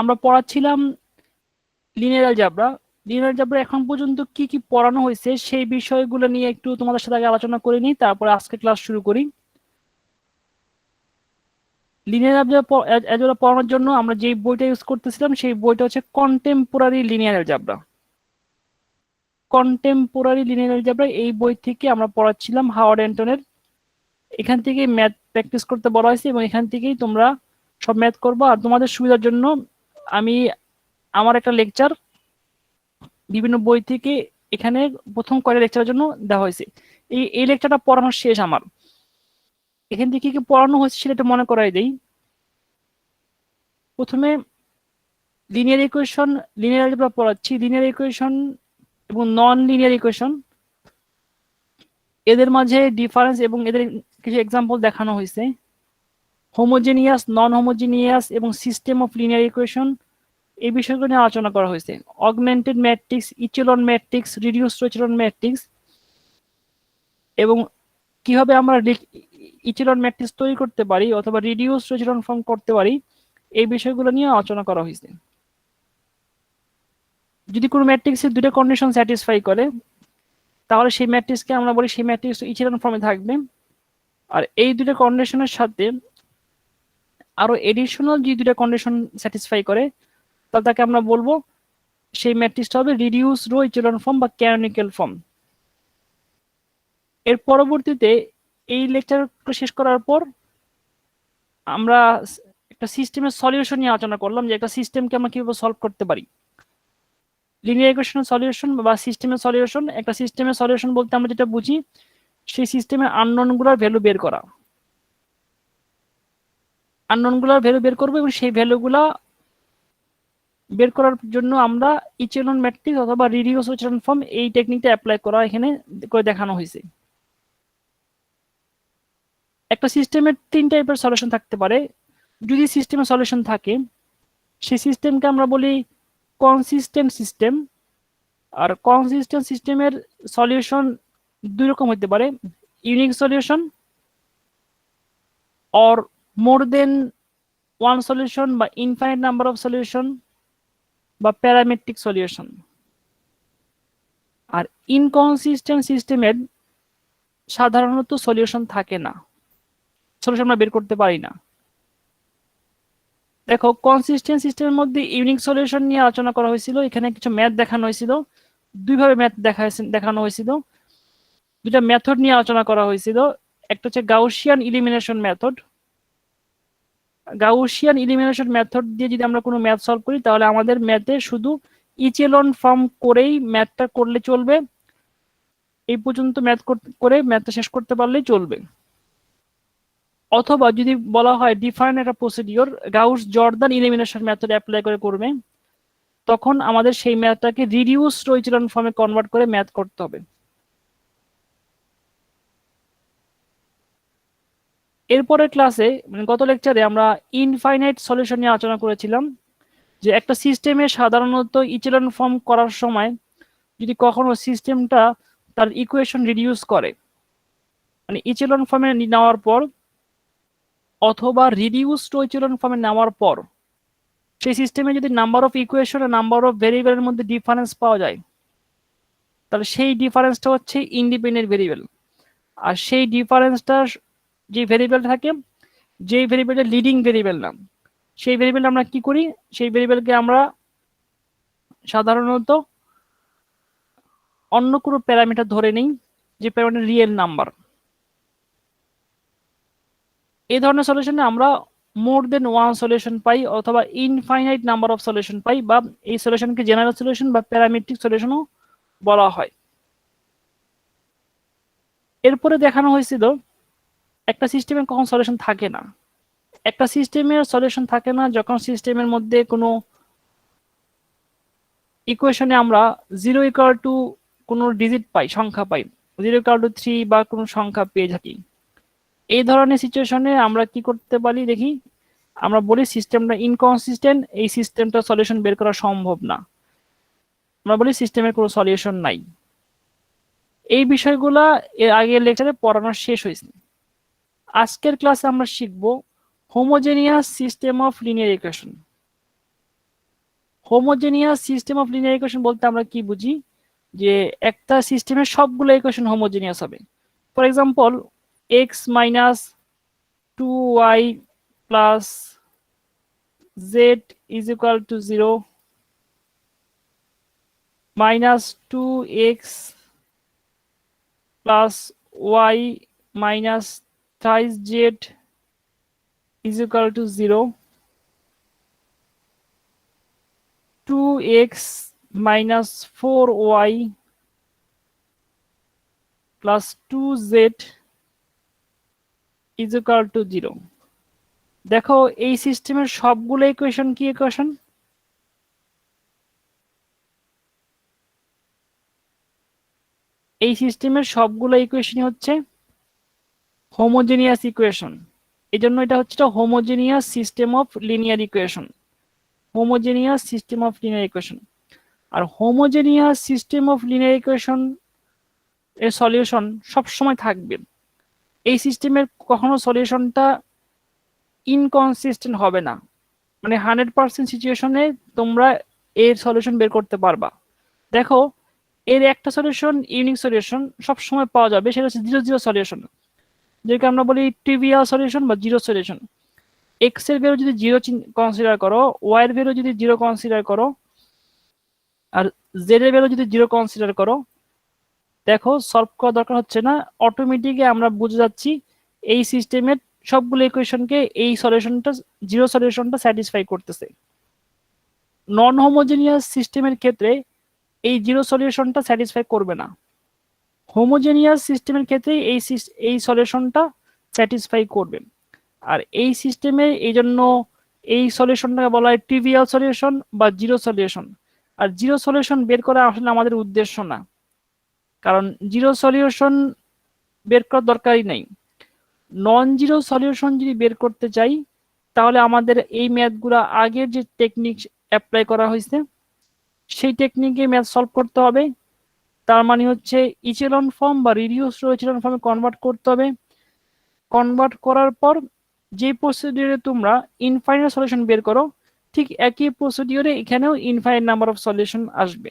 আমরা পড়াচ্ছিলাম linear algebra. Linear algebra এখন পর্যন্ত কি কি পড়ানো হয়েছে সেই বিষয়গুলো নিয়ে একটু তোমাদের সাথে আগে আলোচনা করে নিই, তারপরে আজকে ক্লাস শুরু করি। লিনিয়ার অ্যালজেব্রা পড়ানোর জন্য আমরা যে বইটা ইউজ করতেছিলাম সেই বইটা হচ্ছে contemporary linear algebra. Contemporary linear algebra এই বই থেকে আমরা পড়াচ্ছিলাম হাওয়ার্ড অ্যান্টনের। এখান থেকেই ম্যাথ প্র্যাকটিস করতে বলা হয়েছে এবং এখান থেকেই তোমরা সব ম্যাথ করবো। আর তোমাদের সুবিধার জন্য আমি আমার একটা লেকচার বিভিন্ন বই থেকে এখানে প্রথম কয়েকটা লেকচারের জন্য দেওয়া হয়েছে। এই লেকচারটা পড়ানো শেষ আমার। এখান থেকে কি পড়ানো হয়েছে সেটা একটু মনে করাই দেই। প্রথমে লিনিয়ার ইকুয়েশন, লিনিয়ার অ্যালজেব্রা পড়াচ্ছি। লিনিয়ার ইকুয়েশন এবং নন লিনিয়ার ইকুয়েশন, এদের মাঝে ডিফারেন্স এবং এদের কিছু এক্সাম্পল দেখানো হয়েছে। হোমোজেনিয়াস, নন হোমোজেনিয়াস এবং সিস্টেম অফ লিনিয়ার ইকুয়েশন, এই বিষয়গুলো নিয়ে আলোচনা করা হয়েছে। Augmented matrix, echelon matrix, reduced echelon matrix এবং কিভাবে আমরা ইচেলন ম্যাট্রিক্স তৈরি করতে পারি অথবা রিডিউসড ইচেলন ফর্ম করতে পারি, এই বিষয়গুলো নিয়ে আলোচনা করা হয়েছে। যদি কোনো ম্যাট্রিক্সের দুটো কন্ডিশন স্যাটিসফাই করে তাহলে সেই ম্যাট্রিক্সকে আমরা বলি সেই ম্যাট্রিক্স ইচেলন ফর্মে থাকবে। আর এই দুটো কন্ডিশনের সাথে আরো এডিশনাল যে দুটো কন্ডিশন স্যাটিসফাই করে তাহলে তাকে আমরা বলবো সেই ম্যাট্রিক্সটা হবে রিডিউস রো ইচেলন ফর্ম বা ক্যানোনিক্যাল ফর্ম। এর পরবর্তীতে এই লেকচারটা শেষ করার পর আমরা একটা সিস্টেমের সলিউশন নিয়ে আলোচনা করলাম, যে একটা সিস্টেমকে আমরা কিভাবে সলভ করতে পারি। লিনিয়ার ইকুয়েশনের সলিউশন বা সিস্টেমের সলিউশন, একটা সিস্টেমের সলিউশন বলতে আমরা যেটা বুঝি সেই সিস্টেমের আননোনগুলোর ভ্যালু বের করা। আননোনগুলোর ভ্যালু বের করবো এবং সেই ভ্যালুগুলা বের করার জন্য আমরা ইচেলন ম্যাট্রিক্স অথবা রিডিউস ইচেলন ফর্ম এই টেকনিকটা অ্যাপ্লাই করা এখানে করে দেখানো হয়েছে। একটা সিস্টেমের তিন টাইপের সলিউশন থাকতে পারে। যদি সিস্টেমের সলিউশন থাকে সেই সিস্টেমকে আমরা বলি কনসিস্টেন্ট সিস্টেম। আর কনসিস্টেন্ট সিস্টেমের সলিউশন দুই রকম হতে পারে, unique solution or more than one solution বা ইনফাইনাইট নাম্বার অফ সলিউশন বা প্যারামেট্রিক সলিউশন। আর ইনকনসিস্টেন্ট সিস্টেমের সাধারণত সলিউশন থাকে না, সলিউশন আমরা বের করতে পারি না। দেখো, কনসিস্টেন্ট সিস্টেমের মধ্যে ইউনিক সলিউশন নিয়ে আলোচনা করা হয়েছিল। এখানে কিছু ম্যাথ দেখানো হয়েছিল, দুইভাবে ম্যাথ দেখানো হয়েছিল, দুটা মেথড নিয়ে আলোচনা করা হয়েছিল। একটা হচ্ছে Gaussian elimination method. Gaussian elimination method দিয়ে যদি আমরা কোনো ম্যাথ সলভ করি তাহলে আমাদের ম্যাথে শুধু ইচেলন ফর্ম করেই ম্যাথটা করলে চলবে, এই পর্যন্ত ম্যাথ করে ম্যাথটা শেষ করতে পারলেই চলবে। অথবা যদি বলা হয় ডিফারেন্ট একটা procedure, Gauss Jordan elimination method apply করে করবে, তখন আমাদের সেই ম্যাথটাকে রিডিউস রো ইচেলন ফর্মে কনভার্ট করে ম্যাথ করতে হবে। এরপরের ক্লাসে মানে গত লেকচারে আমরা ইনফাইনাইট সলিউশন নিয়ে আলোচনা করেছিলাম, যে একটা সিস্টেমে সাধারণত ইচেলন ফর্ম করার সময় যদি কখনো সিস্টেমটা তার ইকুয়েশন রিডিউস করে, মানে ইচেলন ফর্মে নেওয়ার পর অথবা রিডিউস টু ইচেলন ফর্মে নেওয়ার পর সেই সিস্টেমে যদি নাম্বার অফ ইকুয়েশন আর নাম্বার অফ ভেরিয়েবলের মধ্যে ডিফারেন্স পাওয়া যায় তাহলে সেই ডিফারেন্সটা হচ্ছে ইন্ডিপেন্ডেন্ট ভেরিয়েবল। আর সেই ডিফারেন্সটা যে ভেরিয়েবল থাকে, যেই ভেরিয়েবলটা লিডিং ভেরিয়েবল নাম, সেই ভেরিয়েবল আমরা কি করি, সেই ভেরিয়েবলকে আমরা সাধারণত অন্য কোনো প্যারামিটার ধরে নেই, যে প্যারামিটার রিয়েল নাম্বার। এই ধরনের সলিউশনে আমরা মোর দেন ওয়ান সলিউশন পাই অথবা ইনফাইনাইট নাম্বার অফ সলিউশন পাই, বা এই সলিউশনকে জেনারেল সলিউশন বা প্যারামেট্রিক সলিউশনও বলা হয়। এরপরে দেখানো হয়েছিল একটা সিস্টেমে কখন সলিউশন থাকে না। একটা সিস্টেমের সলিউশন থাকে না যখন সিস্টেমের মধ্যে কোনো ইকুয়েশনে আমরা 0 = কোনো ডিজিট পাই, সংখ্যা পাই, 0 = 3 বা কোনো সংখ্যা পেয়ে থাকি। এই ধরনের সিচুয়েশনে আমরা কি করতে পারি দেখি, আমরা বলি সিস্টেমটা ইনকনসিস্টেন্ট, এই সিস্টেমটা সলিউশন বের করা সম্ভব না, আমরা বলি সিস্টেমের কোনো সলিউশন নাই। এই বিষয়গুলা এর আগের লেকচারে পড়ানো শেষ হয়েছে। আজকের ক্লাসে আমরা শিখব homogeneous system of linear equation. Homogeneous system of linear equation বলতে আমরা কি বুঝি, যে একটা সিস্টেমের সবগুলো ইকুয়েশন হোমোজেনিয়াস হবে। For example, x minus 2y plus Z is equal to 0, minus 2x plus y minus thrice z is equal to 0, 2x minus 4y plus 2z is equal to 0। দেখো এই সিস্টেমের সবগুলো ইকুয়েশন কি equation? এই সিস্টেমের সবগুলো ইকুয়েশনই হচ্ছে হোমোজেনিয়াস ইকুয়েশন। এই জন্য এটা হচ্ছে homogeneous system of linear equation. Homogeneous system of linear equation. আর homogeneous system of linear equation এর সলিউশন সব সময় থাকবে। এই সিস্টেমের কখনো সলিউশনটা ইনকনসিস্টেন্ট হবে না, মানে 100% সিচুয়েশনে তোমরা এর সলিউশন বের করতে পারবা। দেখো, এর একটা সলিউশন, ইউনিক সলিউশন সব সময় পাওয়া যাবে, সেটা হচ্ছে জিরো জিরো সলিউশন, যেটাকে আমরা বলি ট্রিভিয়াল সলিউশন বা জিরো সলিউশন। এক্স এর ভ্যালু যদি জিরো কনসিডার করো, ওয়াই এর ভ্যালু যদি জিরো কনসিডার করো, আর জেড এর ভ্যালু যদি জিরো কনসিডার করো, দেখো সলভ করা দরকার হচ্ছে না, অটোমেটিকলি আমরা বুঝে যাচ্ছি এই সিস্টেমের সবগুলো ইকুয়েশনকে এই সলিউশনটা, জিরো সলিউশনটা স্যাটিসফাই করতেছে। নন হোমোজেনিয়াস সিস্টেমের ক্ষেত্রে এই জিরো সলিউশনটা স্যাটিসফাই করবে না। হোমোজেনিয়াস সিস্টেমের ক্ষেত্রে এই সলিউশনটা স্যাটিসফাই করবে। আর এই সিস্টেমে এই জন্য এই সলিউশনটাকে বলা হয় ট্রিভিয়াল সলিউশন বা জিরো সলিউশন। আর জিরো সলিউশন বের করা আসলে আমাদের উদ্দেশ্য না, কারণ জিরো সলিউশন বের করার দরকারই নেই। নন জিরো সলিউশন যদি বের করতে চাই, তাহলে আমাদের এই ম্যাথগুলো আগের যে টেকনিক অ্যাপ্লাই করা হয়েছে সেই টেকনিকে ম্যাথ সলভ করতে হবে। তার মানে হচ্ছে ইচেলন ফর্ম বা রিডিউস রো ইচেলন ফর্মে কনভার্ট করতে হবে। কনভার্ট করার পর যে প্রসিডিউরে তোমরা ইনফাইনাইট সলিউশন বের করো, ঠিক একই প্রসিডিউরে এখানেও ইনফাইনাইট নাম্বার অফ সলিউশন আসবে।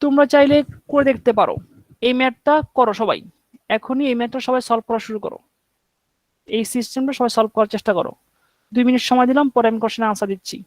তোমরা চাইলে করে দেখতে পারো, এই ম্যাথটা করো সবাই, এখনই এই ম্যাথটা সবাই সলভ করা শুরু করো, এই সিস্টেমটা সবাই সলভ করার চেষ্টা করো। 2 মিনিট সময় দিলাম, পরে আমি কোশ্চেনে আনসার দিচ্ছি।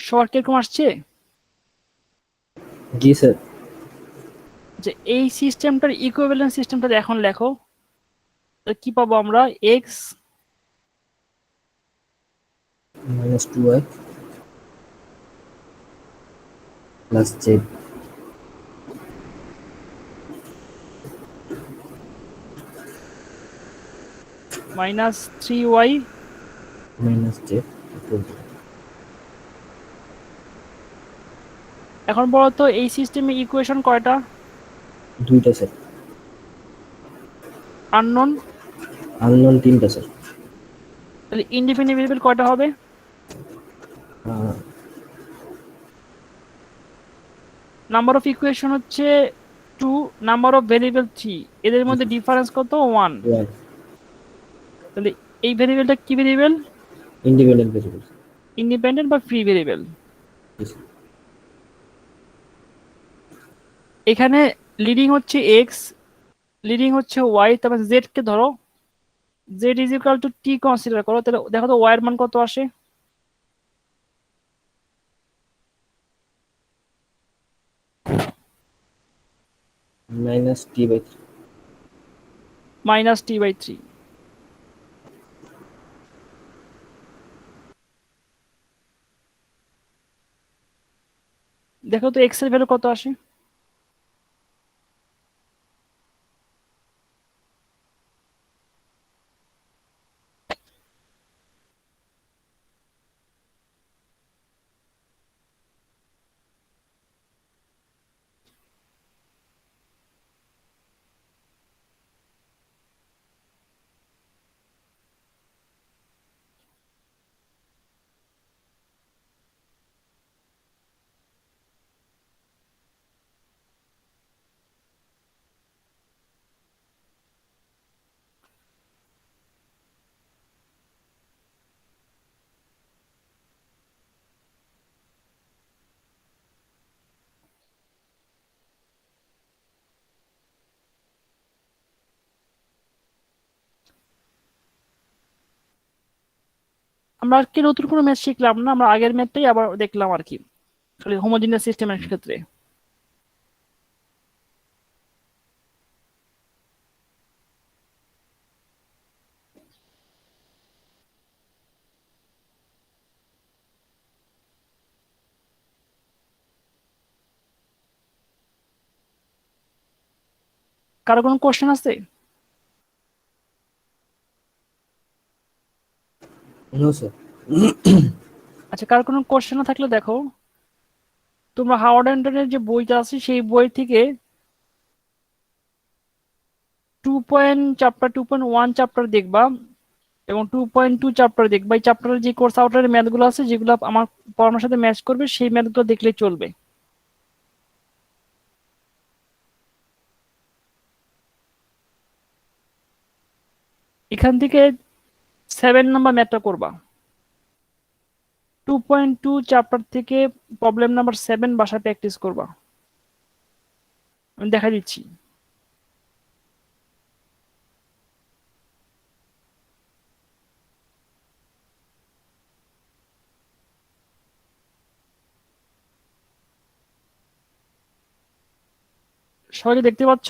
সবার কিরকম আসছে? জি স্যার। যে এই সিস্টেমটার ইকুইভ্যালেন্ট সিস্টেমটা এখন লেখো। কি পাবো আমরা? X minus 2y plus Z minus 3y minus Z. এখন বলো তো এই সিস্টেমে ইকুয়েশন কয়টা? দুইটা স্যার। আননোন। আননোন তিনটা স্যার। তাহলে ইনডিফিনিট ভেরিয়েবল কয়টা হবে? নাম্বার অফ ইকুয়েশন হচ্ছে 2, নাম্বার অফ ভেরিয়েবল 3, এদের মধ্যে ডিফারেন্স কত? 1। ওয়ান। তাহলে এই ভেরিয়েবলটা কি ভেরিয়েবল? Independent variable. ইন্ডিপেন্ডেন্ট বা ফ্রি ভেরিয়েবল। এখানে লিডিং হচ্ছে এক্স, লিডিং হচ্ছে ওয়াই, তারপর জেড কে ধরো, Z is equal to T consider করো। তাহলে দেখো তো ওয়াই এর মান কত আসে? Minus t/3। Minus t/3। দেখো তো এক্স এর ভ্যালু কত আসে? আমরা আর কি নতুন কোনো ম্যাথ শিখলাম না, আমরা আগের ম্যাথটাই আবার দেখলাম আর কি, খালি হোমোজিনিয়াস সিস্টেমের ক্ষেত্রে। কারো কোনো কোশ্চেন আছে? No sir. আচ্ছা, কারো কোনো কোশ্চেন না থাকলে দেখো, তোমরা হাওয়ার্ড অ্যান্ডারের যে বইটা আছে সেই বই থেকে 2.1 চ্যাপ্টার দেখবা এবং 2.2 চ্যাপ্টার দেখবা। এই চ্যাপ্টারের যে কোর্স আউটারের ম্যাথগুলো আছে যেগুলো আমার পড়ানোর সাথে ম্যাচ করবে সেই ম্যাথগুলো দেখলেই চলবে। এখান থেকে 7 নাম্বার ম্যাথটা করবা, 2.2 চ্যাপ্টার থেকে প্রবলেম নাম্বার 7 বাসায় প্র্যাকটিস করবা। আমি দেখা দিচ্ছি। সবাই কি দেখতে পাচ্ছ?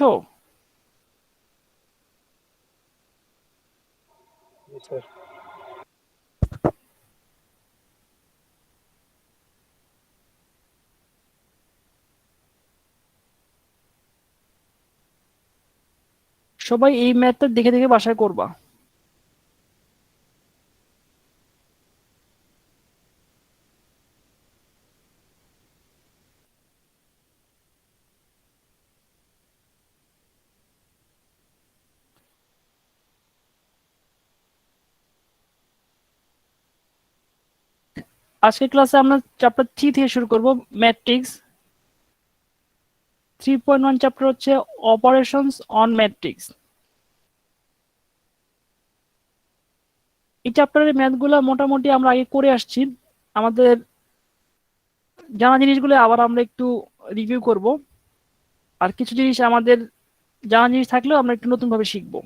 সবাই এই ম্যাথটা দেখে দেখে বাসায় করবা। আজকের ক্লাসে আমরা চ্যাপ্টার 3 থেকে শুরু করব, ম্যাট্রিক্স। 3.1 চ্যাপ্টার হচ্ছে অপারেশনস অন ম্যাট্রিক্স। এই চ্যাপ্টারের ম্যাথগুলো মোটামুটি আমরা আগে করে আসছি, আমাদের জানা জিনিসগুলো আবার আমরা একটু রিভিউ করব, আর কিছু জিনিস আমাদের জানা জিনিস থাকলেও আমরা একটু নতুন ভাবে শিখবো।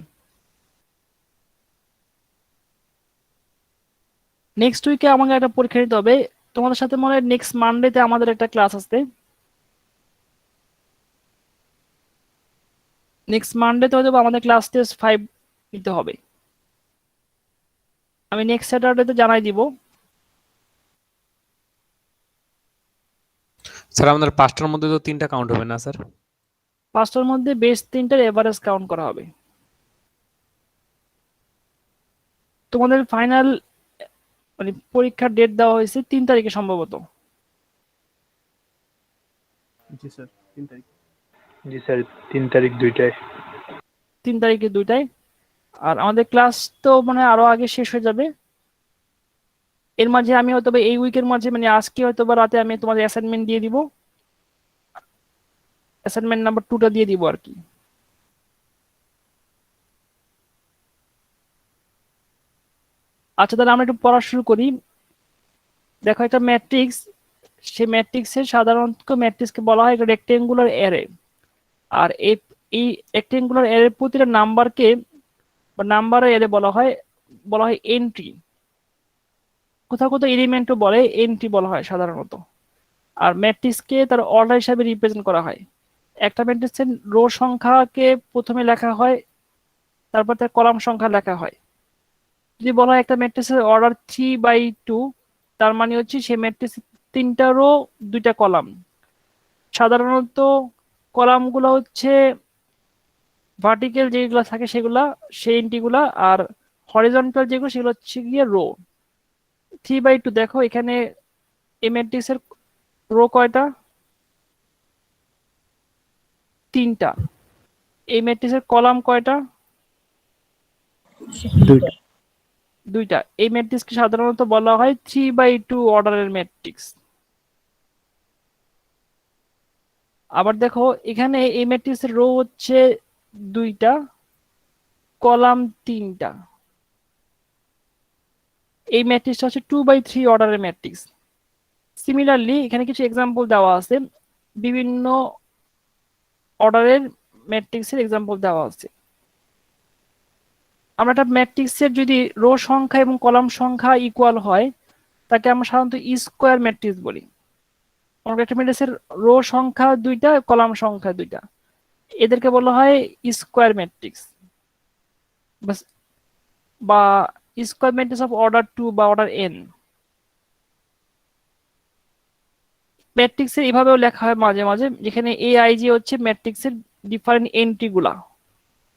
নেক্সট উইকে আমাকে একটা পরীক্ষা দিতে হবে, তোমাদের সাথে মনে হয় নেক্সট মানডেতে আমাদের একটা ক্লাস আসবে। নেক্সট মানডেতে হয়তো বা আমাদের ক্লাস টেস্ট 5 নিতে হবে। আমি নেক্সট স্যাটারডেতে জানাই দিব। স্যার আমাদের 5টার মধ্যে তো 3টা কাউন্ট হবে না স্যার? 5টার মধ্যে বেস্ট 3টার এভারেজ কাউন্ট করা হবে। তোমাদের ফাইনাল মানে পরীক্ষার ডেট দেওয়া হয়েছে 3 তারিখে সম্ভবত। জি স্যার 3 তারিখ। জি স্যার 3 তারিখ 2টায়। 3 তারিখে 2টায়। আর আমাদের ক্লাস তো মানে আরো আগে শেষ হয়ে যাবে। এর মাঝে আমি হয়তো বা এই উইকের মাঝে মানে আজকে হয়তো বা রাতে আমি তোমাদের অ্যাসাইনমেন্ট দিয়ে দিব, অ্যাসাইনমেন্ট নাম্বার 2টা দিয়ে দিব আর কি। আচ্ছা তাহলে আমরা একটু পড়া শুরু করি। দেখো একটা ম্যাট্রিক্স, সেই ম্যাট্রিক্সের সাধারণত ম্যাট্রিক্সকে বলা হয় একটা রেক্টেঙ্গুলার অ্যারে। আর এই রেক্টেঙ্গুলার অ্যারের প্রতিটা নাম্বারকে বা নাম্বারের অ্যারে বলা হয় এন্ট্রি। কোথাও কোথাও এলিমেন্টও বলে, এন্ট্রি বলা হয় সাধারণত। আর ম্যাট্রিক্সকে তার অর্ডার হিসাবে রিপ্রেজেন্ট করা হয়। একটা ম্যাট্রিক্সের রো সংখ্যাকে প্রথমে লেখা হয়, তারপর তার কলাম সংখ্যা লেখা হয়। যদি বলা হয় একটা ম্যাট্রিক্সের অর্ডার 3/2, তার মানে হচ্ছে সেই ম্যাট্রিক্সের 3টা রো 2টা কলাম। সাধারণত কলামগুলো হচ্ছে ভার্টিক্যাল যেগুলো থাকে সেগুলা, সেই এন্ট্রিগুলা, আর হরিজন্টাল যেগুলো সেগুলো হচ্ছে গিয়ে রো। 3/2 দেখো এখানে এই ম্যাট্রিক্সের রো কয়টা? 3টা। এই ম্যাট্রিক্সের কলাম কয়টা? 2টা। 2টা। এই ম্যাট্রিক্সকে সাধারণত বলা হয় 3/2 অর্ডারের ম্যাট্রিক্স। আবার দেখো এখানে এই ম্যাট্রিক্সের রো হচ্ছে 2টা, কলাম 3টা। এই ম্যাট্রিক্সটা হচ্ছে 2/3 অর্ডারের ম্যাট্রিক্স। সিমিলারলি এখানে কিছু এক্সাম্পল দেওয়া আছে, বিভিন্ন অর্ডারের ম্যাট্রিক্সের এক্সাম্পল দেওয়া আছে। আমরা একটা ম্যাট্রিক্সের যদি রো সংখ্যা এবং কলাম সংখ্যা ইকুয়াল হয় তাকে আমরা সাধারণত স্কোয়ার ম্যাট্রিক্স বলি। আমরা একটা ম্যাট্রিক্সের রো সংখ্যা 2টা, কলাম সংখ্যা 2টা, এদেরকে বলা হয় স্কোয়ার ম্যাট্রিক্স বা স্কোয়ার ম্যাট্রিক্স অফ অর্ডার 2 বা অর্ডার n। ম্যাট্রিক্সের এভাবেও লেখা হয় মাঝে মাঝে, যেখানে aij হচ্ছে ম্যাট্রিক্সের ডিফারেন্ট এন্ট্রি গুলা।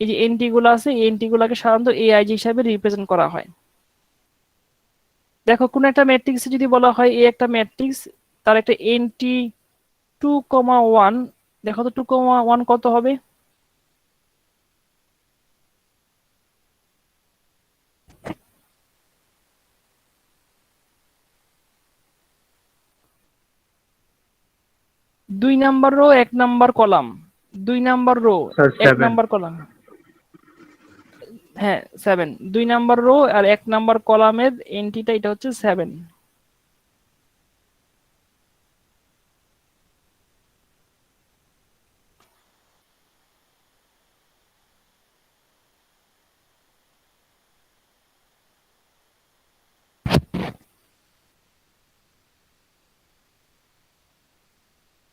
এই যে এন্ট্রি গুলো আছে, এই এন্ট্রি গুলাকে সাধারণত aij হিসাবে রিপ্রেজেন্ট করা হয়। দেখো কোন একটা ম্যাট্রিক্সে যদি বলা হয় এই একটা ম্যাট্রিক্স, তার একটা এন্ট্রি 2,1, দেখো তো 2,1 কত হবে? দুই number rho 1 number column, 2 number rho sir 1 7। Number column, হ্যাঁ 7। 2 নাম্বার রো আর 1 নাম্বার কলামের এন্ট্রিটা এটা হচ্ছে 7।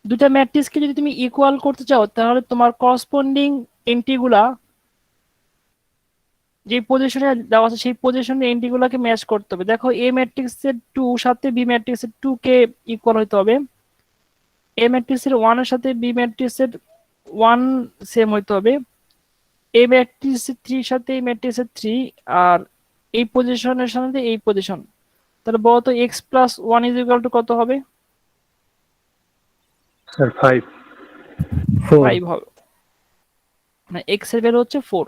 দুটা ম্যাট্রিক্সকে যদি তুমি ইকুয়াল করতে চাও তাহলে তোমার করসপন্ডিং এন্ট্রিগুলা যে পজিশনে দেওয়া আছে সেই পজিশনে এন্ট্রিগুলোকে ম্যাচ করতে হবে। দেখো এ ম্যাট্রিক্সের 2 সাথে বি ম্যাট্রিক্সের 2 কে ইকুয়াল হতে হবে, এ ম্যাট্রিক্সের 1 এর সাথে বি ম্যাট্রিক্সের 1 সেম হইতে হবে, এ ম্যাট্রিক্সের 3 সাথে এই ম্যাট্রিক্সের 3, আর এই পজিশনের সাথে এই পজিশন। তাহলে বলো তো x plus 1 is equal to কত হবে? স্যার 5। 5 হবে, মানে x এর ভ্যালু হচ্ছে 4।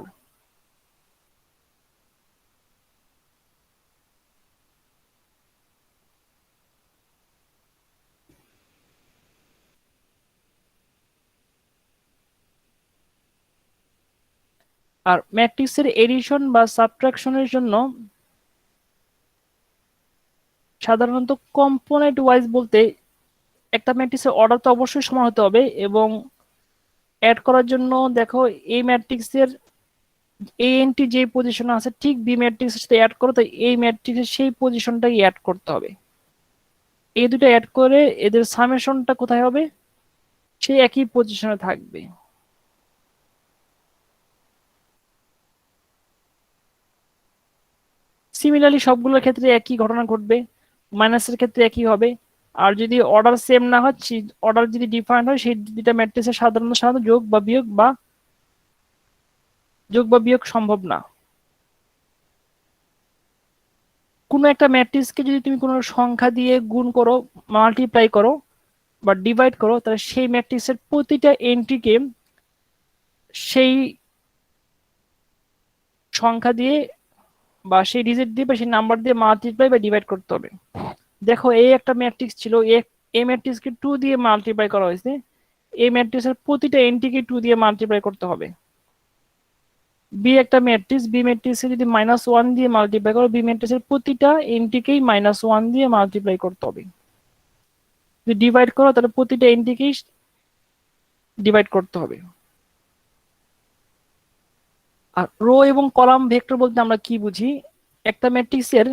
আর ম্যাট্রিক্সের এডিশন বা সাবট্রাকশনের জন্য সাধারণত কম্পোনেন্ট ওয়াইজ বলতে একটা ম্যাট্রিক্সের অর্ডার তো অবশ্যই সমান হতে হবে, এবং অ্যাড করার জন্য দেখো এই ম্যাট্রিক্সের এই এন্ট্রি যে পজিশনে আছে ঠিক বি ম্যাট্রিক্সের সাথে অ্যাড করো, তো এই ম্যাট্রিক্সের সেই পজিশনটাই অ্যাড করতে হবে। এই দুটো অ্যাড করে এদের সামেশনটা কোথায় হবে, সেই একই পজিশনে থাকবে। সিমিলারলি সবগুলোর ক্ষেত্রে একই ঘটনা ঘটবে, মাইনাসের ক্ষেত্রে একই হবে। আর যদি অর্ডার সেম না হয়, অর্ডার যদি ডিফারেন্ট হয়, সেই দুটা ম্যাট্রিক্সের সাধারণত যোগ বা বিয়োগ সম্ভব না। কোনো একটা ম্যাট্রিক্সকে যদি তুমি কোনো সংখ্যা দিয়ে গুণ করো, মাল্টিপ্লাই করো বা ডিভাইড করো, তাহলে সেই ম্যাট্রিক্সের প্রতিটা এন্ট্রিকে সেই সংখ্যা দিয়ে বা সেই ডিজিট দিয়ে বা সেই নাম্বার দিয়ে মাল্টিপ্লাই বা ডিভাইড করতে হবে। দেখো, এই একটা ম্যাট্রিক্স ছিল, এই ম্যাট্রিক্সকে 2 দিয়ে মাল্টিপ্লাই করা হয়েছে, এই ম্যাট্রিক্সের প্রতিটা এন্ট্রিকে 2 দিয়ে মাল্টিপ্লাই করতে হবে। বি একটা ম্যাট্রিক্স, বি ম্যাট্রিক্সে যদি -1 দিয়ে মাল্টিপ্লাই করো, বি ম্যাট্রিক্সের প্রতিটা এন্ট্রিকেই -1 দিয়ে মাল্টিপ্লাই করতে হবে। যদি ডিভাইড করো, তাহলে প্রতিটা এন্ট্রিকেই ডিভাইড করতে হবে। আর রো এবং কলাম ভেক্টর বলতে আমরা কি বুঝি? একটা ম্যাট্রিক্সের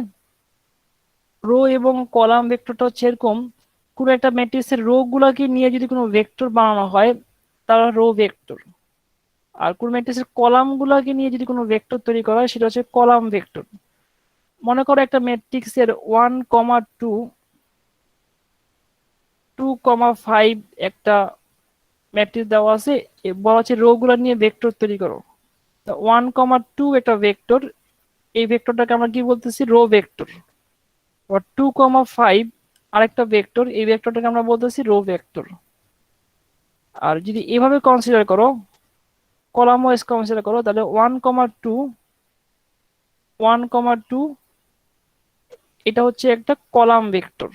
রো এবং কলাম ভেক্টরটা হচ্ছে এরকম, কোনো একটা ম্যাট্রিক্সের রো গুলাকে নিয়ে যদি কোনো ভেক্টর বানানো হয়, তারা রো ভেক্টর। আর কোন ম্যাট্রিক্সের কলাম গুলাকে নিয়ে যদি কোনো ভেক্টর তৈরি করা হয়, সেটা হচ্ছে কলাম ভেক্টর। মনে করো একটা ম্যাট্রিক্সের 1,2, 2,5 একটা ম্যাট্রিক্স দেওয়া আছে, বলা হচ্ছে রো গুলা নিয়ে ভেক্টর তৈরি করো। 1,2 একটা ভেক্টর, এই ভেক্টরটাকে আমরা কি বলতেছি? Rho vector. 2,5 আরেকটা ভেক্টর, এই ভেক্টরটাকে আমরা বলতেছি রো ভেক্টর। আর যদি এভাবে কনসিডার করো, কলাম ওয়াইজ কনসিডার করো, তাহলে 1,2 এটা হচ্ছে একটা কলাম ভেক্টর।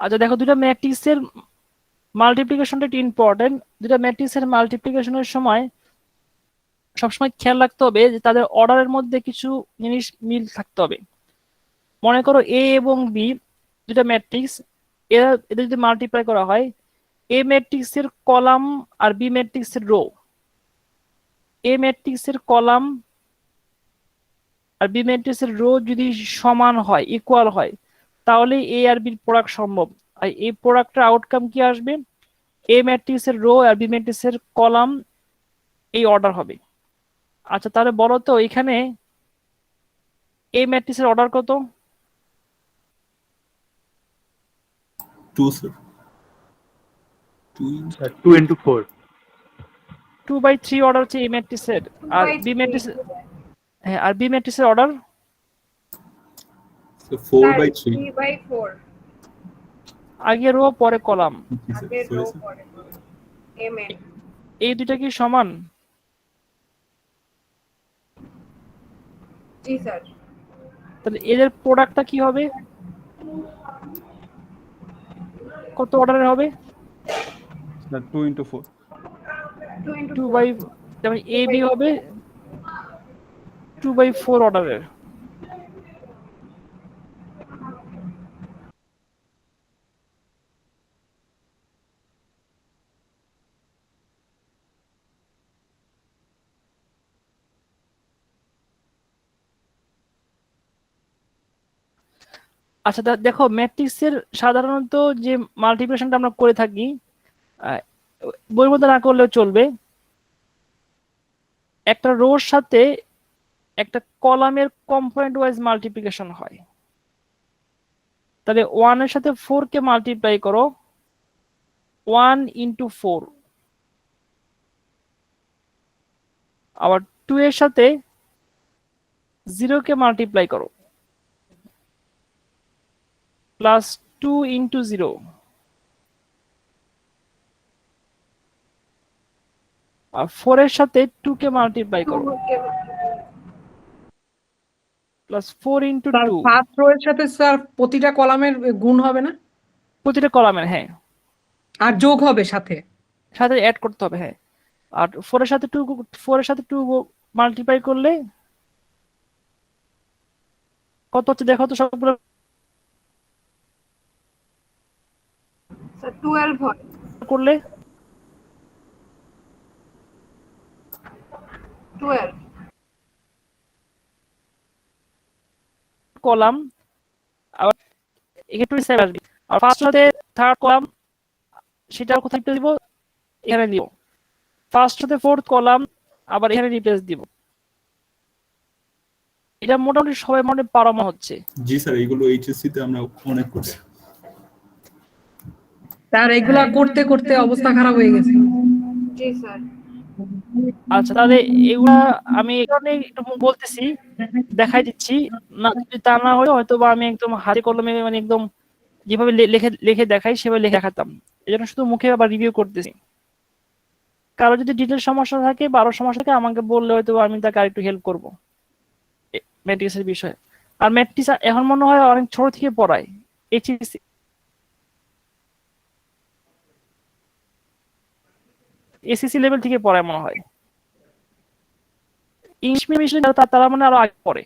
আচ্ছা দেখো, দুটা ম্যাট্রিক্সের মাল্টিপ্লিকেশনটা একটু ইম্পর্টেন্ট। দুটা ম্যাট্রিক্সের মাল্টিপ্লিকেশনের সময় সবসময় খেয়াল রাখতে হবে যে তাদের অর্ডারের মধ্যে কিছু জিনিস মিল থাকতে হবে। মনে করো এ এবং বি দুটা ম্যাট্রিক্স, এদের যদি মাল্টিপ্লাই করা হয়, এ ম্যাট্রিক্সের কলাম আর বি ম্যাট্রিক্সের রো, এ ম্যাট্রিক্সের কলাম আর বি ম্যাট্রিক্সের রো যদি সমান হয়, ইকুয়াল হয়, তাহলে এ আর বির প্রোডাক্ট সম্ভব। আর এই প্রোডাক্টের আউটকাম কি আসবে? এ ম্যাট্রিক্সের রো আর বি ম্যাট্রিক্সের কলাম এই অর্ডার হবে। আচ্ছা তাহলে বলো তো, এখানে এ ম্যাট্রিক্সের অর্ডার কত? 2 sir. 2 sir 2 into 4। 2/3 অর্ডার হচ্ছে এ ম্যাট্রিক্সের। আর বি ম্যাট্রিক্স, হ্যাঁ, আর বি ম্যাট্রিক্সের অর্ডার so 4/3. 3/4 আগে রো পরে কলাম, আগে রো পরে mn এই দুটা কি সমান? জি স্যার তাহলে এদের প্রোডাক্টটা কি হবে? কত অর্ডারের হবে? That 2 into 4. 2 into 2 4 বাই, যেমন এ বি হবে 2/4 অর্ডারের। আচ্ছা দেখো, ম্যাট্রিক্সের সাধারণত যে মাল্টিপ্লিকেশনটা আমরা করে থাকি, বইয়ের মধ্যে না করলেও চলবে, একটা রোর সাথে একটা কলামের কম্পোনেন্ট ওয়াইজ মাল্টিপ্লিকেশন হয়। তাহলে 1 এর সাথে 4 কে মাল্টিপ্লাই করো, 1 into 4। আবার 2 এর সাথে 0 কে মাল্টিপ্লাই করো, +2 into 0। আর 4 এর সাথে 2 কে মাল্টিপ্লাই করো, +4 into স্যার 2। ফার্স্ট রো এর সাথে স্যার প্রতিটা কলামের গুণ হবে না, প্রতিটা কলামের, হ্যাঁ, আর যোগ হবে সাথে। সাথে অ্যাড করতে হবে, হ্যাঁ। আর 4 এর সাথে 2 মাল্টিপ্লাই করলে কত হচ্ছে দেখো তো সবগুলো স্যার 12 হয়। করলে 12 কলাম, আবার এখানে 27 আসবে। আর ফার্স্ট সাথে থার্ড কলাম সেটা কোথায় রিপ্লেস দিব, এখানে দিব। ফার্স্ট সাথে ফোর্থ কলাম আবার এখানে রিপ্লেস দিব। এটা মোটামুটি সবাই মনে পারানো হচ্ছে। জি স্যার, এইগুলো এইচএসসি তে আমরা অনেক করছি। স্যার এগুলা করতে করতে অবস্থা খারাপ হয়ে গেছে। জি স্যার। আচ্ছা তাহলে এগুলা আমি এই কারণে একটু বলতেছি, দেখাই দিচ্ছি, না যদি তা না হলে হয়তো বা আমি একদম হাতে কলমে মানে একদম যেভাবে লিখে লিখে দেখাই সেভাবে লিখে দেখাতাম। এই জন্য শুধু মুখে আবার রিভিউ করতেছি। কারো যদি ডিটেল সমস্যা থাকে বা আরো সমস্যা থাকে আমাকে বললে হয়তো আমি তাকে আরেকটু হেল্প করবো ম্যাট্রিক্সের বিষয়ে। আর ম্যাট্রিক্স এখন মনে হয় অনেক ছোট থেকে পড়ায়, এইচএসসি এসএসসি লেভেল থেকে পড়ায় মনে হয়। ইংলিশ মিডিয়াম তারা মানে আরো আগে পড়ে,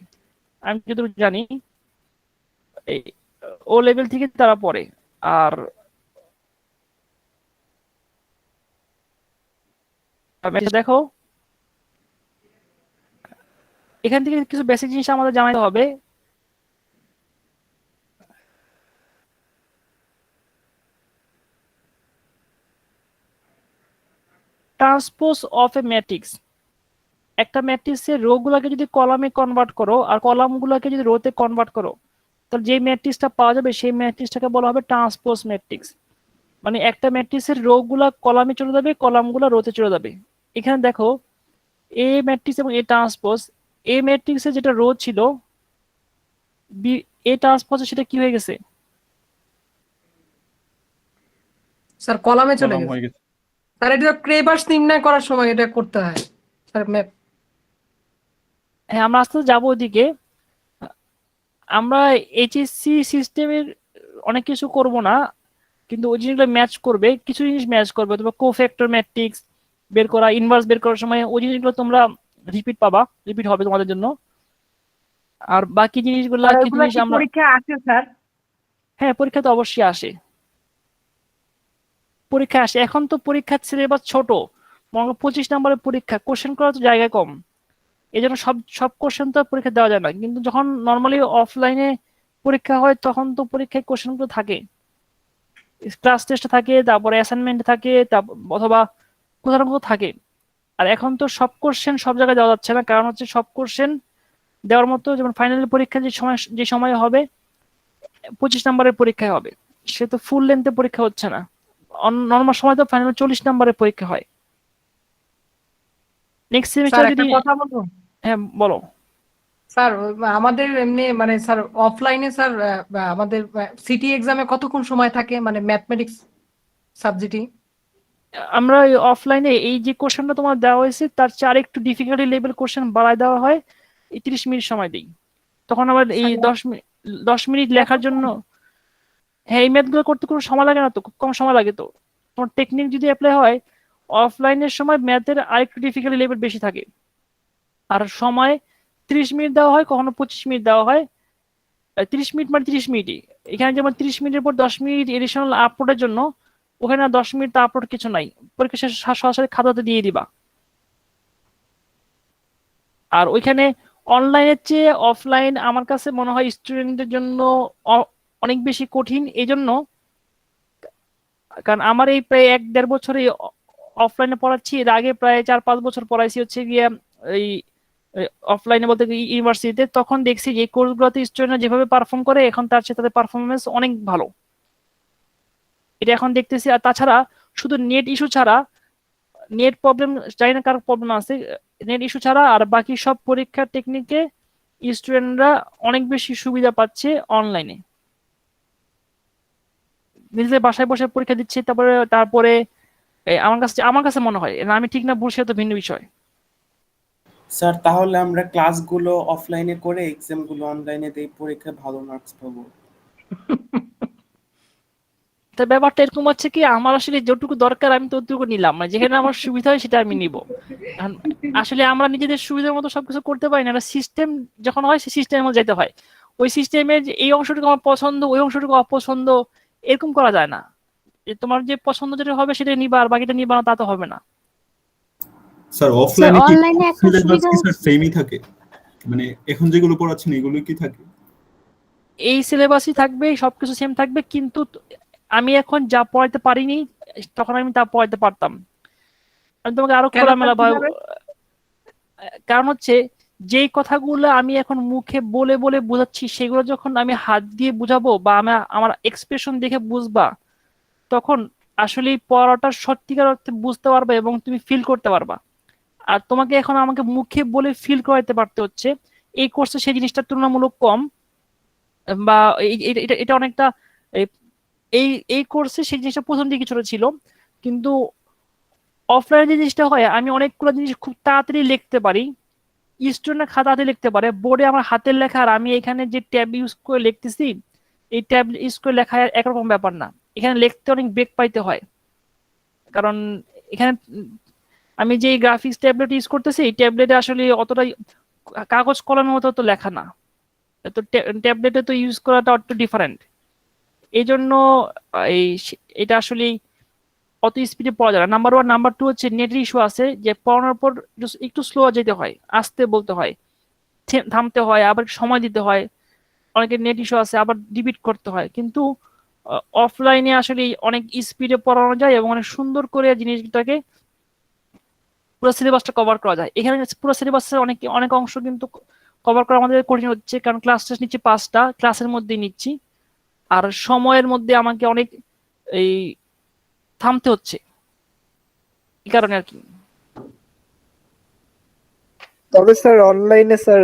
আমি যতটুকু জানি এই ও লেভেল থেকে তারা পড়ে। আর দেখো এখান থেকে কিছু বেসিক জিনিস আমাদের জানাতে হবে। ট্রান্সপোজ অফ এ ম্যাট্রিক্স, একটা ম্যাট্রিক্সের রো গুলাকে যদি কলামে কনভার্ট করো আর কলাম গুলাকে যদি রোতে কনভার্ট করো, তাহলে যে ম্যাট্রিক্সটা পাওয়া যাবে সেই ম্যাট্রিক্সটাকে বলা হবে ট্রান্সপোজ ম্যাট্রিক্স। মানে একটা ম্যাট্রিক্সের রো গুলা কলামে চলে যাবে, কলাম গুলা রোতে চলে যাবে। এখানে দেখো এ ম্যাট্রিক্স এবং এ ট্রান্সপোজ, এ ম্যাট্রিক্সে যেটা রো ছিল এ ট্রান্সপোজে সেটা কি হয়ে গেছে, স্যার কলামে চলে কলাম গেছে। হয়ে গেছে। স্যার এটা ক্রেবাস নির্ণয় করার সময় এটা করতে হয় স্যার ম্যাপ। হ্যাঁ আমরা আস্তে আস্তে যাবো ওইদিকে। আমরা এইচএসসি সিস্টেমের অনেক কিছু করব না, কিন্তু ওই জিনিসগুলো ম্যাচ করবে, কিছু জিনিস ম্যাচ করবে। তোমার কোফ্যাক্টর ম্যাট্রিক্স বের করা, ইনভার্স বের করার সময় ওই জিনিসগুলো তোমরা রিপিট পাবা, রিপিট হবে তোমাদের জন্য। আর বাকি জিনিসগুলো আর কি ওগুলা জিনিস কি আমরা, পরীক্ষা আছে স্যার? হ্যাঁ পরীক্ষা তো অবশ্যই আসে, পরীক্ষা আসে। এখন তো পরীক্ষার সিলেবাস ছোট, 25 নম্বরের পরীক্ষা, কোশ্চেন করার তো জায়গা কম, এই জন্য সব সব কোশ্চেন তো পরীক্ষা দেওয়া যায় না। কিন্তু যখন নর্মালি অফলাইনে পরীক্ষা হয় তখন তো পরীক্ষায় কোশ্চেনগুলো থাকে, ক্লাস টেস্ট থাকে, তারপরে অ্যাসাইনমেন্ট থাকে, অথবা কোথাও না কোথাও থাকে। আর এখন তো সব কোশ্চেন সব জায়গায় দেওয়া যাচ্ছে না, কারণ হচ্ছে সব কোশ্চেন দেওয়ার মতো, যেমন ফাইনাল পরীক্ষা যে সময় হবে 25 নম্বরের পরীক্ষায় হবে, সে তো ফুল লেন্থে পরীক্ষা হচ্ছে না। নর্মাল সময় তো ফাইনাল 40 নম্বরের পরীক্ষা হয়। নেক্সট স্যার সেমিস্টার একটা যদি, কথা বলবো হ্যাঁ বলো। স্যার, আমাদের এমনি মানে স্যার অফলাইনে স্যার আমাদের সিটি এক্সামে কতক্ষণ সময় থাকে মানে ম্যাথমেটিক্স সাবজেক্টে? আমরা অফলাইনে এই যে কোশ্চেনটা তোমার দেওয়া হয়েছে তার চেয়ে আরেকটু ডিফিকাল্টি লেভেল কোশ্চেন বাড়ায় দেওয়া হয়, 30 মিনিট সময় দিই। তখন আবার এই 10 মিনিট লেখার জন্য, হ্যাঁ এই ম্যাথগুলো করতে কোনো সময় লাগে না তো, খুব কম সময় লাগে তো। তোমার টেকনিক যদি অ্যাপ্লাই হয় অফলাইনের সময় ম্যাথের আরেকটু ডিফিকাল্টি লেভেল বেশি থাকে। আর সময় 30 মিনিট দেওয়া হয়, কখনো 25 মিনিট দেওয়া হয়। 30 মিনিট মানে 30 মিনিটই। এখানে যেমন 30 মিনিটের পর 10 মিনিট এডিশনাল আপলোডের জন্য, ওখানে 10 মিনিট আপলোড কিছু নাই, পরীক্ষা শেষে সরাসরি খাতাতে দিয়ে দিবা। আর ওইখানে অনলাইনের চেয়ে অফলাইন আমার কাছে মনে হয় স্টুডেন্টদের জন্য অনেক বেশি কঠিন। এই জন্য, কারণ আমার এই প্রায় 1-1.5 বছরে অফলাইনে পড়াচ্ছি, এর আগে প্রায় 4-5 বছর পড়াইছি হচ্ছে গিয়ে এই অফলাইনে বলতে ইউনিভার্সিটিতে। তখন দেখছি যে কোর্সগুলোতে স্টুডেন্টরা যেভাবে পারফর্ম করে এখন তার চেয়ে তাদের পারফরমেন্স অনেক ভালো, এটা এখন দেখতেছি। আর তাছাড়া শুধু নেট ইস্যু ছাড়া, নেট প্রবলেম জানি না কার প্রবলেম আছে, নেট ইস্যু ছাড়া আর বাকি সব পরীক্ষার টেকনিকে স্টুডেন্টরা অনেক বেশি সুবিধা পাচ্ছে অনলাইনে। নিজেদের বাসায় বসে পরীক্ষা দিচ্ছে, তারপরে তারপরে আমার কাছে মনে হয়, না আমি ঠিক না ভুল সেটা তো ভিন্ন বিষয়। স্যার তাহলে আমরা ক্লাসগুলো অফলাইনে করে এক্সামগুলো অনলাইনে দেই, পরীক্ষায় ভালো মার্কস পাবো। তো ব্যাপারটা এরকম হচ্ছে কি, আমার আসলে যতটুকু দরকার আমি ততটুকু নিলাম, মানে যেখানে আমার সুবিধা হয় সেটা আমি নিব। এখন আসলে আমরা নিজেদের সুবিধার মতো সবকিছু করতে পারি না, সিস্টেম যখন হয় সেই সিস্টেমের মধ্যে যেতে হয়। ওই সিস্টেমের এই অংশটুকু আমার পছন্দ, ওই অংশটুকু অপছন্দ, এরকম করা যায় না। যে তোমার যে পছন্দ যেটা হবে সেটা নিবা আর বাকিটা নিবা না, তা তো হবে না। স্যার অফলাইনে কি অনলাইনে একটা সিলেবাস সুবিধা কি স্যার সেমই থাকে? মানে এখন যেগুলো পড়াচ্ছেন এগুলো কি থাকে? এই সিলেবাসই থাকবে, সবকিছু সেম থাকবে, কিন্তু আমি এখন যা পড়াইতে পারিনি তখন আমি তা পড়াইতে পারতাম। আমি তোমাকে আরো কেন খোলামেলা ভাবে, কিভাবে? কারণ হচ্ছে যেই কথাগুলো আমি এখন মুখে বলে বলে বোঝাচ্ছি সেগুলো যখন আমি হাত দিয়ে বুঝাবো বা আমি আমার এক্সপ্রেশন দেখে বুঝবা, তখন আসলে পড়াটা সত্যিকার অর্থে বুঝতে পারবে এবং তুমি ফিল করতে পারবা। আর তোমাকে এখন আমাকে মুখে বলে ফিল করাইতে পারতে হচ্ছে। এই কোর্সে সেই জিনিসটা তুলনামূলক কম, বা এটা অনেকটা এই এই এই কোর্সে সেই জিনিসটা প্রথম দিকে কিছুটা ছিল, কিন্তু অফলাইনে যে জিনিসটা হয় আমি অনেকগুলো জিনিস খুব তাড়াতাড়ি লিখতে পারি, স্টুডেন্ট খাতাতে লিখতে পারে, বোর্ডে আমার হাতের লেখা আর আমি এখানে যে ট্যাব ইউজ করে লিখতেছি, এই ট্যাব ইউজ করে লেখা একরকম ব্যাপার না। এখানে লিখতে অনেক বেগ পাইতে হয়, কারণ এখানে আমি যে গ্রাফিক্স ট্যাবলেট ইউজ করতেছি এই ট্যাবলেটে আসলে অতটা কাগজ কলমের মতো তো লেখা না, তো ট্যাবলেটে তো ইউজ করাটা একটু ডিফারেন্ট। এই জন্য এটা আসলে অত স্পিডে পড়া যায় না, নাম্বার ওয়ান। নাম্বার টু হচ্ছে নেটের ইস্যু আছে, যে পড়ানোর পর একটু স্লো যেতে হয়, আস্তে বলতে হয়, থামতে হয়, আবার সময় দিতে হয়, অনেকের নেট ইস্যু আছে, আবার রিপিট করতে হয়। কিন্তু অফলাইনে আসলে অনেক স্পিডে পড়ানো যায় এবং অনেক সুন্দর করে জিনিসটাকে পুরো সিলেবাসটা কভার করা যায়। এখানে পুরো সিলেবাসের অনেক অনেক অংশ কিন্তু কভার করা আমাদের কঠিন হচ্ছে, কারণ ক্লাস টেস্ট নিচ্ছি 5টা, ক্লাসের মধ্যেই নিচ্ছি, আর সময়ের মধ্যে আমাকে অনেক এই থামতে হচ্ছে, এই কারণে আর কি। তবে স্যার অনলাইনে স্যার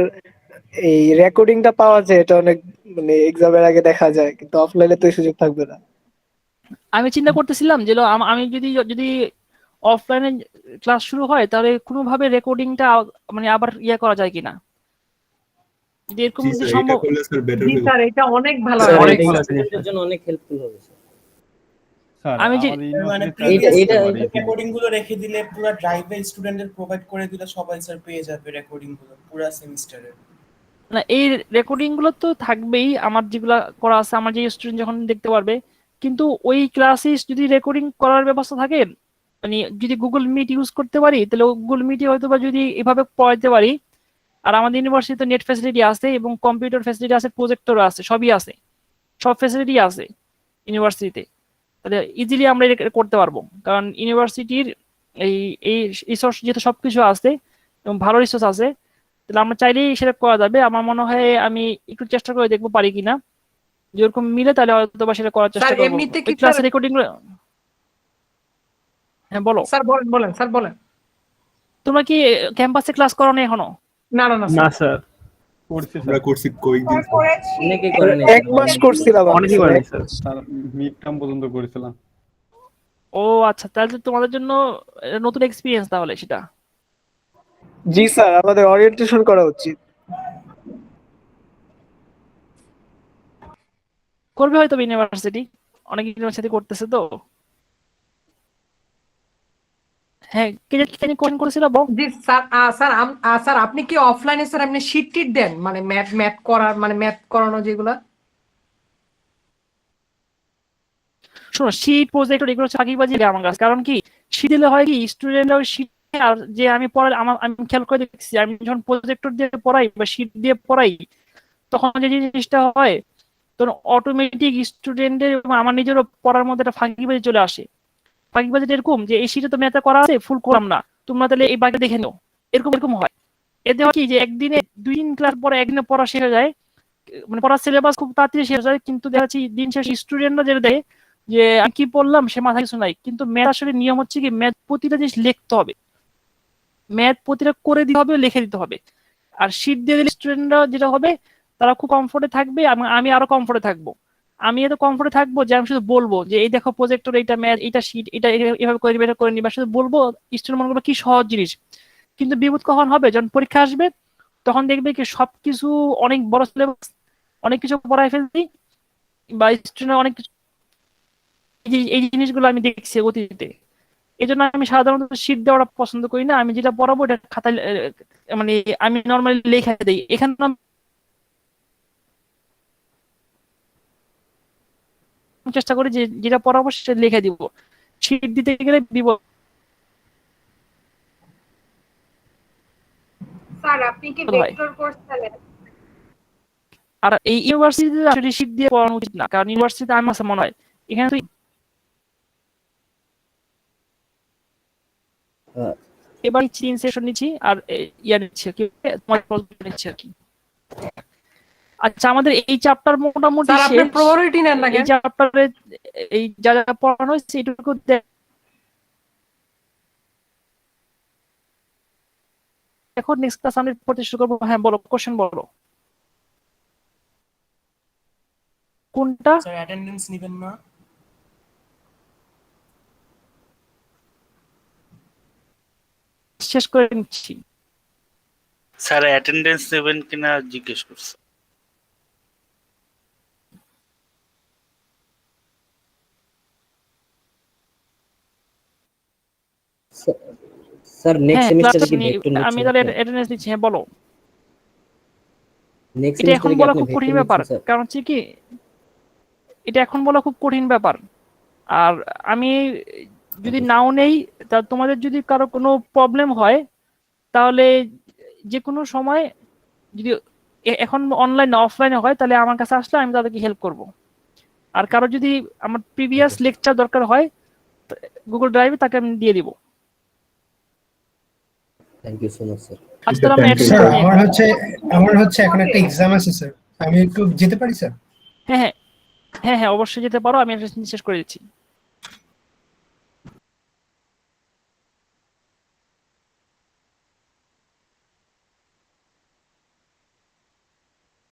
এই রেকর্ডিংটা পাওয়া যায়, এটা অনেক মানে এক্সামের আগে দেখা যায়, কিন্তু অফলাইনে তো এই সুযোগ থাকবে না। আমি চিন্তা করতেছিলাম যে আমি যদি যদি অফলাইনে ক্লাস শুরু হয় তাহলে কোনোভাবে রেকর্ডিংটা মানে আবার করা যায় কিনা, যদি এরকম জি যদি স্যার, এটা সম্ভব। করলে স্যার বেটার জি হবে। স্যার, এটা অনেক ভালো স্যার, হয়। অনেক এটা ভালো জিনিস স্টুডেন্টের জন্য অনেক হেল্পফুল হবে স্যার। স্যার আমি যে আমাদের মানে ইউনিভার্সিটিতে প্রিভিয়াস এটা রেকর্ডিং গুলো রেখে দিলে পুরো ড্রাইভে স্টুডেন্টদের প্রোভাইড করে দিলে সবাই স্যার পেয়ে যাবে রেকর্ডিং গুলো পুরো সেমিস্টারের। না, এই রেকর্ডিং গুলো তো থাকবেই, আমার যেগুলা করা আছে আমার যে স্টুডেন্ট যখন দেখতে পারবে, কিন্তু ওই ক্লাসে যদি রেকর্ডিং করার ব্যবস্থা থাকে, মানে যদি গুগল মিট ইউজ করতে পারি তাহলে গুগল মিটে হয়তো বা যদি এভাবে পড়াইতে পারি, আর আমাদের ইউনিভার্সিটিতে নেট ফ্যাসিলিটি আছে এবং কম্পিউটার ফ্যাসিলিটি আছে, প্রজেক্টর আছে, সবই আছে, সব ফ্যাসিলিটি আছে ইউনিভার্সিটিতে, তাহলে ইজিলি আমরা এটা করতে পারবো। কারণ ইউনিভার্সিটির এই এই রিসোর্স যেহেতু সবকিছু আছে এবং ভালো রিসোর্স আছে, তাহলে আমরা চাইলেই সেটা করা যাবে। আমার মনে হয় আমি একটু চেষ্টা করে দেখবো পারি কিনা, যেরকম মিলে তাহলে হয়তো বা সেটা করার চেষ্টা স্যার করবো। এমনিতে কি ওই ক্লাসের রেকর্ডিং। হ্যাঁ বলো, স্যার বলেন স্যার বলেন। তোমরা কি ক্যাম্পাসে ক্লাস করো না এখনো? না না না না স্যার, স্যার, করছি আমরা স্যার, করছি কয়েকদিন স্যার। করেছি অনেকেই করে নাই এক মাস করছিলাম আমি অনেকই স্যার। করেনি স্যার। স্যার মিড টার্ম পর্যন্ত করেছিলাম। ও আচ্ছা, তাহলে তো তোমাদের জন্য নতুন এক্সপিরিয়েন্স তাহলে সেটা। জি স্যার, আমাদের ওরিয়েন্টেশন করা উচিত। করবে হয়তো ইউনিভার্সিটি, অনেক ইউনিভার্সিটি করতেছে তো। হ্যাঁ, কে জানি কোশ্চেন করেছিল বল। জি স্যার। স্যার আপনি কি অফলাইনে স্যার আপনি শিট টিট দেন, মানে ম্যাথ করার, মানে ম্যাথ করানো যেগুলা? শোনো, শীট প্রজেক্ট এগুলো হচ্ছে আগেই বাজিয়ে আমার কাছে, কারণ কি শীট দিলে হয় কি স্টুডেন্টরা ওই শীট, আর যে আমি পড়াই আমি খেয়াল করে দেখছি আমি যখন প্রজেক্টর দিয়ে পড়াই বা শীট দিয়ে পড়াই, তখন যে জিনিসটা হয় তখন অটোমেটিক স্টুডেন্টের এবং আমার নিজেরও পড়ার মধ্যে একটা ফাঁকিবাজি চলে আসে। ফাঁকিবাজি এরকম যে এই শীটে তো ম্যাথে করা আছে, ফুল করলাম না, তোমরা তাহলে এই বাকি দেখে নাও, এরকম এরকম হয়। এতে হয় কি যে একদিনে 2 দিন ক্লাস পরে একদিনে পড়া শেষ হয়ে যায়, মানে পড়ার সিলেবাস খুব তাড়াতাড়ি শেষ হয়ে যায়, কিন্তু দেখা যাচ্ছে দিন শেষে স্টুডেন্টরা যেটা দেয় যে আমি কি পড়লাম সে মাথায় কিছু নাই। কিন্তু ম্যাথ আসলে নিয়ম হচ্ছে কি ম্যাথ প্রতিটা জিনিস লিখতে হবে, ম্যাথ প্রতিটা করে দিতে হবে, লিখে দিতে হবে। আর শীট দিয়ে দিলে স্টুডেন্টরা যেটা হবে তারা খুব কমফোর্টে থাকবে, আমি আরো কমফোর্টে থাকবো। আমি এত কমফোর্টে থাকবো যে আমি শুধু বলবো যে এই দেখো প্রজেক্টর, এইটা ম্যাথ, এইটা শীট, এটা এভাবে করে নিবে, এটা করে নিবে, শুধু বলবো, স্টুডেন্ট মনে করবে কি সহজ জিনিস। কিন্তু বিপদ কখন হবে, যখন পরীক্ষা আসবে তখন দেখবে কি সবকিছু অনেক বড় সিলেবাস, অনেক কিছু পড়ায় ফেলছি, বা স্টুডেন্ট অনেক কিছু এই জিনিসগুলো আমি দেখছি অতীতে। এই জন্য আমি সাধারণত শীট দেওয়াটা পছন্দ করি না। আমি যেটা পড়াবো এটা খাতায় মানে আমি নর্মালি লেখা দিই। এখানে আমি চেষ্টা করি যে যেটা পড়াবো সেটা লিখে দিব, শীট দিতে গেলে দিব। স্যার আপনি কি ভাই। ভেক্টর কোর্স চালান? আর এই ইউনিভার্সিটিতে আসলে শীট দিয়ে পড়ানো উচিত না, কারণ ইউনিভার্সিটিতে আমার কাছে মনে হয় এখানে তো এবার তিন সেশন নিচ্ছি আর ইয়া নিচ্ছি আর কি, তোমার নিচ্ছি আর কি। আচ্ছা, আমাদের এই চ্যাপ্টার মোটামুটি স্যার আপনি শেষ। প্রায়োরিটি নেন না এই কেন? চ্যাপ্টারে এই যা যা পড়ানো হয়েছে এটুকু এখন নেক্সট ক্লাস আমি পড়তে শুরু করবো। হ্যাঁ বলো, কোশ্চেন বলো কোনটা। স্যার অ্যাটেন্ডেন্স নেবেন না? শেষ করে নিচ্ছি। স্যার অ্যাটেন্ডেন্স নেবেন কিনা জিজ্ঞেস করছে। স্যার নেক্সট হ্যাঁ সেমিস্টারে ক্লাস কি ভেক্টর আমি নিচ্ছেন তাহলে আপনি? অ্যাটেন্ডেন্স দিচ্ছি। হ্যাঁ বলো। নেক্সট এটা এখন সেমিস্টারে কি বলা আপনি খুব কঠিন ভেক্টর ব্যাপার, নিচ্ছেন স্যার? কারণ হচ্ছে কি এটা এখন বলা খুব কঠিন ব্যাপার। আর আমি যদি নাও নেই, তা তোমাদের যদি কারো কোনো প্রবলেম হয় তাহলে যে কোনো সময়, যদি এখন অনলাইন অফলাইনে হয় তাহলে আমার কাছে আসলে আমি তাদেরকে হেল্প করব। আর কারো যদি আমার প্রিভিয়াস লেকচার দরকার হয় গুগল ড্রাইভে তাকে আমি দিয়ে দিব। Thank you so much sir. আজ তাহলে আমরা স্যার আমার হচ্ছে এখন একটা এক্সাম আছে স্যার, আমি একটু যেতে পারি স্যার? হ্যাঁ হ্যাঁ হ্যাঁ হ্যাঁ অবশ্যই যেতে পারো, আমি এটা শেষ করে দিচ্ছি।